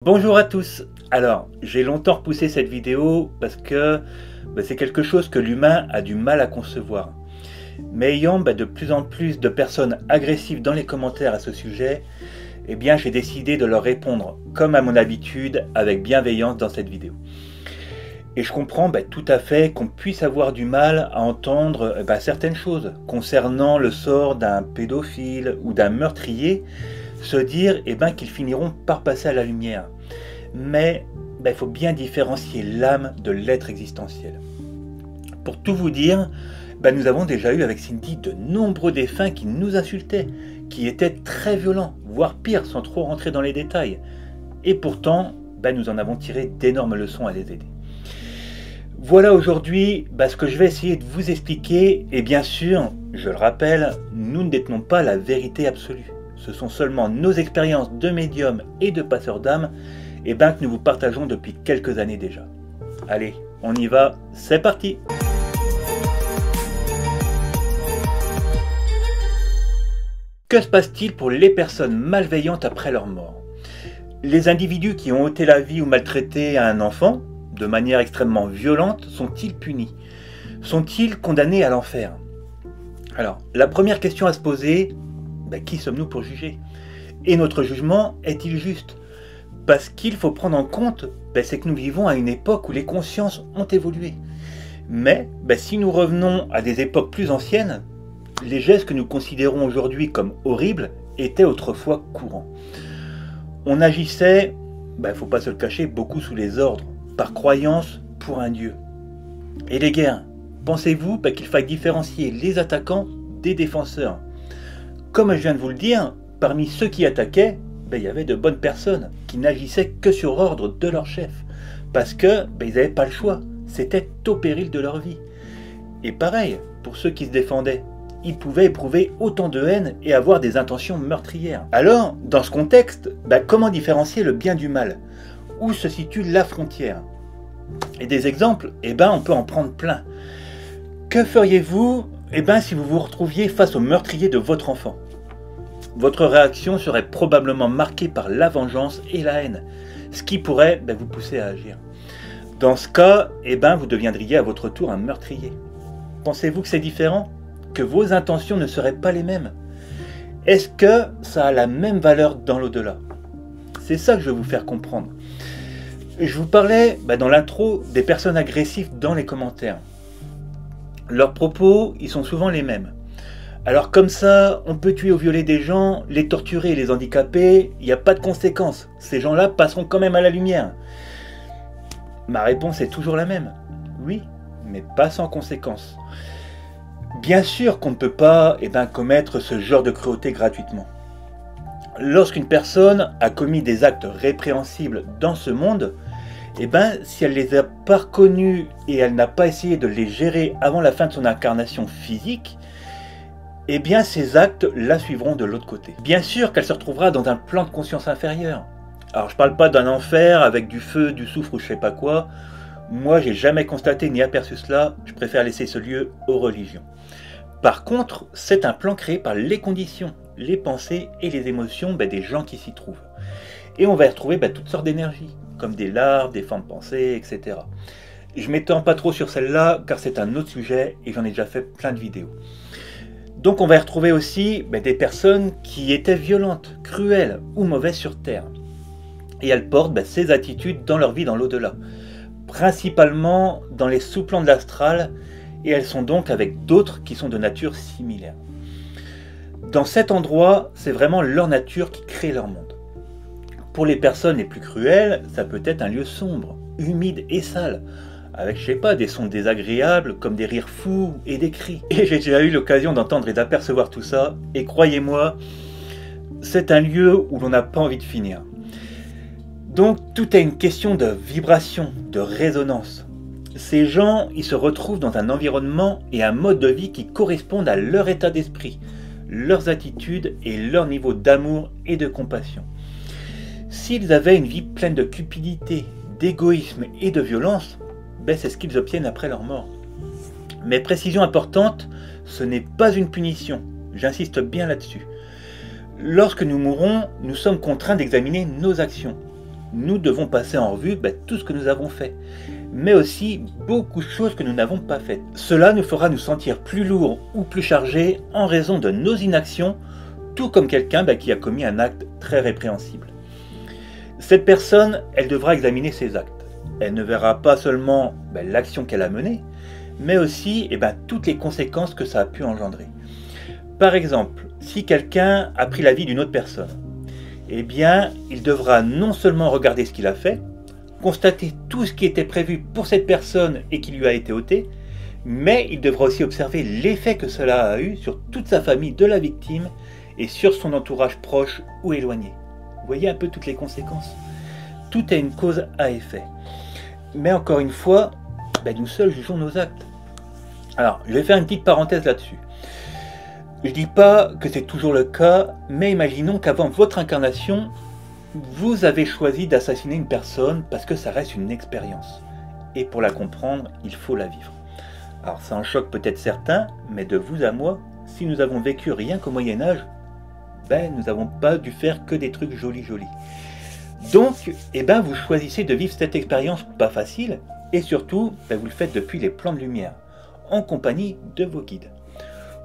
Bonjour à tous. Alors, j'ai longtemps repoussé cette vidéo parce que c'est quelque chose que l'humain a du mal à concevoir. Mais ayant de plus en plus de personnes agressives dans les commentaires à ce sujet, j'ai décidé de leur répondre comme à mon habitude avec bienveillance dans cette vidéo. Et je comprends tout à fait qu'on puisse avoir du mal à entendre certaines choses concernant le sort d'un pédophile ou d'un meurtrier, se dire qu'ils finiront par passer à la lumière. Mais il faut bien différencier l'âme de l'être existentiel. Pour tout vous dire, nous avons déjà eu avec Cindy de nombreux défunts qui nous insultaient, qui étaient très violents, voire pire, sans trop rentrer dans les détails. Et pourtant, nous en avons tiré d'énormes leçons à les aider. Voilà aujourd'hui ce que je vais essayer de vous expliquer, et bien sûr, je le rappelle, nous ne détenons pas la vérité absolue. Ce sont seulement nos expériences de médium et de passeurs d'âme que nous vous partageons depuis quelques années déjà. Allez, on y va, c'est parti! Que se passe-t-il pour les personnes malveillantes après leur mort? Les individus qui ont ôté la vie ou maltraité à un enfant, de manière extrêmement violente, sont-ils punis? Sont-ils condamnés à l'enfer? Alors, la première question à se poser, qui sommes-nous pour juger? Et notre jugement est-il juste? Parce qu'il faut prendre en compte, c'est que nous vivons à une époque où les consciences ont évolué. Mais si nous revenons à des époques plus anciennes, les gestes que nous considérons aujourd'hui comme horribles étaient autrefois courants. On agissait, faut pas se le cacher, beaucoup sous les ordres, par croyance pour un dieu. Et les guerres, pensez-vous qu'il faille différencier les attaquants des défenseurs? Comme je viens de vous le dire, parmi ceux qui attaquaient, il y avait de bonnes personnes qui n'agissaient que sur ordre de leur chef, parce que ils n'avaient pas le choix, c'était au péril de leur vie. Et pareil, pour ceux qui se défendaient, ils pouvaient éprouver autant de haine et avoir des intentions meurtrières. Alors, dans ce contexte, comment différencier le bien du mal? Où se situe la frontière? Et des exemples, on peut en prendre plein. Que feriez-vous si vous vous retrouviez face au meurtrier de votre enfant? Votre réaction serait probablement marquée par la vengeance et la haine, ce qui pourrait vous pousser à agir. Dans ce cas, vous deviendriez à votre tour un meurtrier. Pensez-vous que c'est différent? Que vos intentions ne seraient pas les mêmes? Est-ce que ça a la même valeur dans l'au-delà? C'est ça que je veux vous faire comprendre. Je vous parlais dans l'intro des personnes agressives dans les commentaires. Leurs propos, ils sont souvent les mêmes. Alors comme ça, on peut tuer ou violer des gens, les torturer et les handicaper, il n'y a pas de conséquences. Ces gens-là passeront quand même à la lumière. Ma réponse est toujours la même. Oui, mais pas sans conséquences. Bien sûr qu'on ne peut pas commettre ce genre de cruauté gratuitement. Lorsqu'une personne a commis des actes répréhensibles dans ce monde, si elle ne les a pas reconnus et elle n'a pas essayé de les gérer avant la fin de son incarnation physique, ces actes la suivront de l'autre côté. Bien sûr qu'elle se retrouvera dans un plan de conscience inférieur. Alors je parle pas d'un enfer avec du feu, du soufre ou je sais pas quoi. Moi j'ai jamais constaté ni aperçu cela, je préfère laisser ce lieu aux religions. Par contre, c'est un plan créé par les conditions, les pensées et les émotions des gens qui s'y trouvent. Et on va y retrouver toutes sortes d'énergies, comme des larves, des formes de pensée, etc. Je m'étends pas trop sur celle-là, car c'est un autre sujet et j'en ai déjà fait plein de vidéos. Donc on va y retrouver aussi des personnes qui étaient violentes, cruelles ou mauvaises sur Terre. Et elles portent ces attitudes dans leur vie dans l'au-delà, principalement dans les sous-plans de l'astral, et elles sont donc avec d'autres qui sont de nature similaire. Dans cet endroit, c'est vraiment leur nature qui crée leur monde. Pour les personnes les plus cruelles, ça peut être un lieu sombre, humide et sale, avec, des sons désagréables, comme des rires fous et des cris. Et j'ai déjà eu l'occasion d'entendre et d'apercevoir tout ça, et croyez-moi, c'est un lieu où l'on n'a pas envie de finir. Donc, tout est une question de vibration, de résonance. Ces gens, ils se retrouvent dans un environnement et un mode de vie qui correspondent à leur état d'esprit, leurs attitudes et leur niveau d'amour et de compassion. S'ils avaient une vie pleine de cupidité, d'égoïsme et de violence, c'est ce qu'ils obtiennent après leur mort. Mais précision importante, ce n'est pas une punition, j'insiste bien là-dessus. Lorsque nous mourrons, nous sommes contraints d'examiner nos actions. nous devons passer en revue tout ce que nous avons fait, mais aussi beaucoup de choses que nous n'avons pas faites. Cela nous fera nous sentir plus lourds ou plus chargés en raison de nos inactions, tout comme quelqu'un qui a commis un acte très répréhensible. Cette personne, elle devra examiner ses actes. Elle ne verra pas seulement l'action qu'elle a menée, mais aussi toutes les conséquences que ça a pu engendrer. Par exemple, si quelqu'un a pris la vie d'une autre personne, il devra non seulement regarder ce qu'il a fait, constater tout ce qui était prévu pour cette personne et qui lui a été ôté, mais il devra aussi observer l'effet que cela a eu sur toute sa famille de la victime et sur son entourage proche ou éloigné. Vous voyez un peu toutes les conséquences. Tout est une cause à effet. Mais encore une fois, nous seuls jugeons nos actes. Alors, je vais faire une petite parenthèse là-dessus. Je ne dis pas que c'est toujours le cas, mais imaginons qu'avant votre incarnation, vous avez choisi d'assassiner une personne parce que ça reste une expérience. Et pour la comprendre, il faut la vivre. Alors ça en choque peut-être certains, mais de vous à moi, si nous avons vécu rien qu'au Moyen-Âge, nous n'avons pas dû faire que des trucs jolis. Donc, vous choisissez de vivre cette expérience pas facile, et surtout, vous le faites depuis les plans de lumière, en compagnie de vos guides.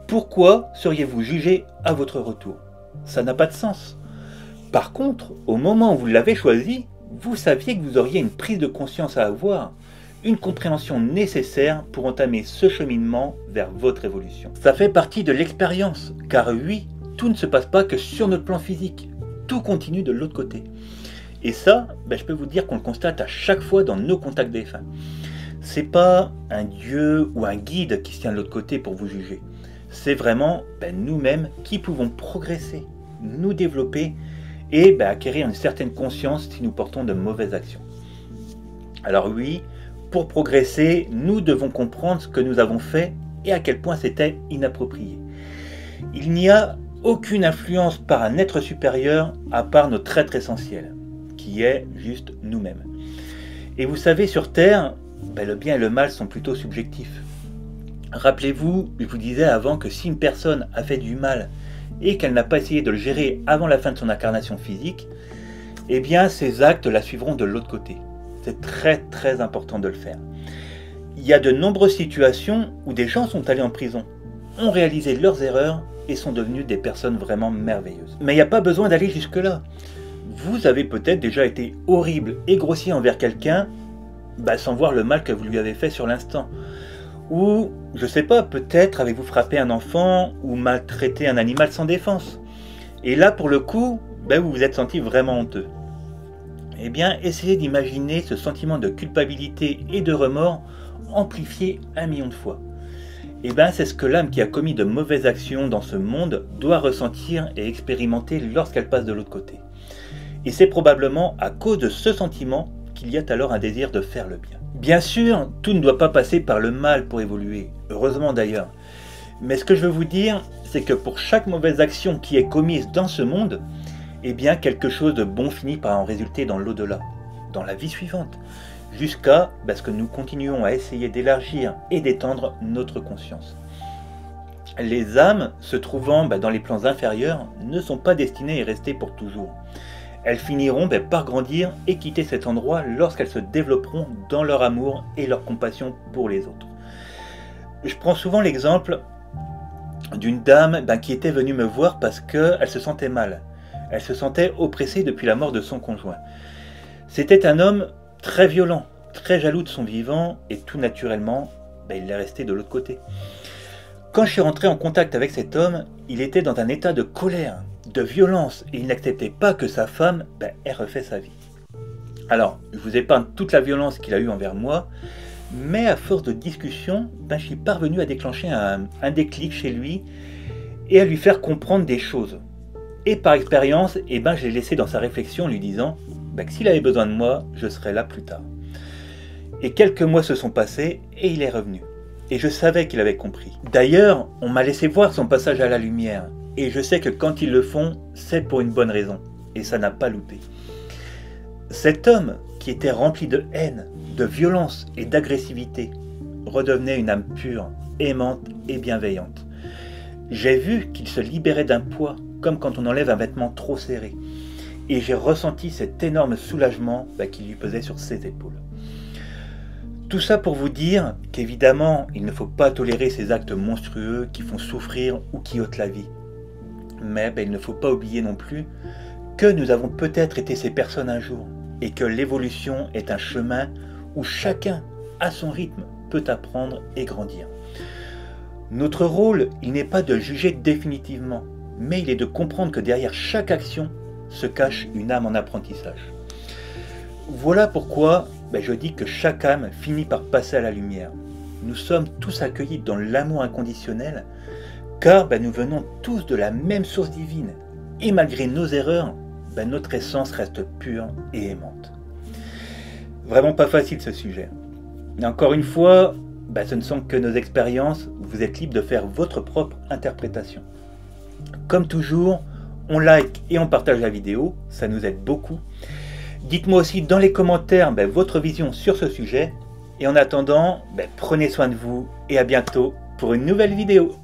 Pourquoi seriez-vous jugé à votre retour? Ça n'a pas de sens. Par contre, au moment où vous l'avez choisi, vous saviez que vous auriez une prise de conscience à avoir, une compréhension nécessaire pour entamer ce cheminement vers votre évolution. Ça fait partie de l'expérience, car oui, tout ne se passe pas que sur notre plan physique, tout continue de l'autre côté. Et ça, je peux vous dire qu'on le constate à chaque fois dans nos contacts défunts. C'est pas un dieu ou un guide qui se tient de l'autre côté pour vous juger. C'est vraiment nous-mêmes qui pouvons progresser, nous développer et acquérir une certaine conscience si nous portons de mauvaises actions. Alors oui, pour progresser, nous devons comprendre ce que nous avons fait et à quel point c'était inapproprié. Il n'y a aucune influence par un être supérieur à part notre être essentiel, qui est juste nous-mêmes. Et vous savez, sur Terre, le bien et le mal sont plutôt subjectifs. Rappelez-vous, je vous disais avant que si une personne a fait du mal et qu'elle n'a pas essayé de le gérer avant la fin de son incarnation physique, ses actes la suivront de l'autre côté. C'est très important de le faire. Il y a de nombreuses situations où des gens sont allés en prison, ont réalisé leurs erreurs et sont devenus des personnes vraiment merveilleuses. Mais il n'y a pas besoin d'aller jusque-là. Vous avez peut-être déjà été horrible et grossier envers quelqu'un sans voir le mal que vous lui avez fait sur l'instant. Ou, je sais pas, peut-être avez-vous frappé un enfant ou maltraité un animal sans défense. Et là, pour le coup, vous vous êtes senti vraiment honteux. Essayez d'imaginer ce sentiment de culpabilité et de remords amplifié 1 million de fois. C'est ce que l'âme qui a commis de mauvaises actions dans ce monde doit ressentir et expérimenter lorsqu'elle passe de l'autre côté. Et c'est probablement à cause de ce sentiment qu'il y a alors un désir de faire le bien. Bien sûr, tout ne doit pas passer par le mal pour évoluer, heureusement d'ailleurs. Mais ce que je veux vous dire, c'est que pour chaque mauvaise action qui est commise dans ce monde, quelque chose de bon finit par en résulter dans l'au-delà, dans la vie suivante, jusqu'à ce que nous continuons à essayer d'élargir et d'étendre notre conscience. Les âmes se trouvant dans les plans inférieurs ne sont pas destinées à y rester pour toujours. Elles finiront par grandir et quitter cet endroit lorsqu'elles se développeront dans leur amour et leur compassion pour les autres. Je prends souvent l'exemple d'une dame qui était venue me voir parce qu'elle se sentait mal. Elle se sentait oppressée depuis la mort de son conjoint. C'était un homme très violent, très jaloux de son vivant et tout naturellement, il est resté de l'autre côté. Quand je suis rentré en contact avec cet homme, il était dans un état de colère, de violence et il n'acceptait pas que sa femme ait refait sa vie. Alors, je vous épargne toute la violence qu'il a eue envers moi, mais à force de discussion, je suis parvenu à déclencher un déclic chez lui et à lui faire comprendre des choses. Et par expérience, je l'ai laissé dans sa réflexion en lui disant que s'il avait besoin de moi, je serais là plus tard. Et quelques mois se sont passés et il est revenu. Et je savais qu'il avait compris. D'ailleurs, on m'a laissé voir son passage à la lumière. Et je sais que quand ils le font, c'est pour une bonne raison. Et ça n'a pas loupé. Cet homme, qui était rempli de haine, de violence et d'agressivité, redevenait une âme pure, aimante et bienveillante. J'ai vu qu'il se libérait d'un poids, comme quand on enlève un vêtement trop serré. et j'ai ressenti cet énorme soulagement qui lui pesait sur ses épaules. Tout ça pour vous dire qu'évidemment, il ne faut pas tolérer ces actes monstrueux qui font souffrir ou qui ôtent la vie. Mais il ne faut pas oublier non plus que nous avons peut-être été ces personnes un jour et que l'évolution est un chemin où chacun, à son rythme, peut apprendre et grandir. Notre rôle, il n'est pas de juger définitivement, mais il est de comprendre que derrière chaque action se cache une âme en apprentissage. Voilà pourquoi je dis que chaque âme finit par passer à la lumière. Nous sommes tous accueillis dans l'amour inconditionnel, car nous venons tous de la même source divine, et malgré nos erreurs, notre essence reste pure et aimante. Vraiment pas facile ce sujet. Et encore une fois, ce ne sont que nos expériences, vous êtes libre de faire votre propre interprétation. Comme toujours, on like et on partage la vidéo, ça nous aide beaucoup. Dites-moi aussi dans les commentaires votre vision sur ce sujet. Et en attendant, prenez soin de vous et à bientôt pour une nouvelle vidéo.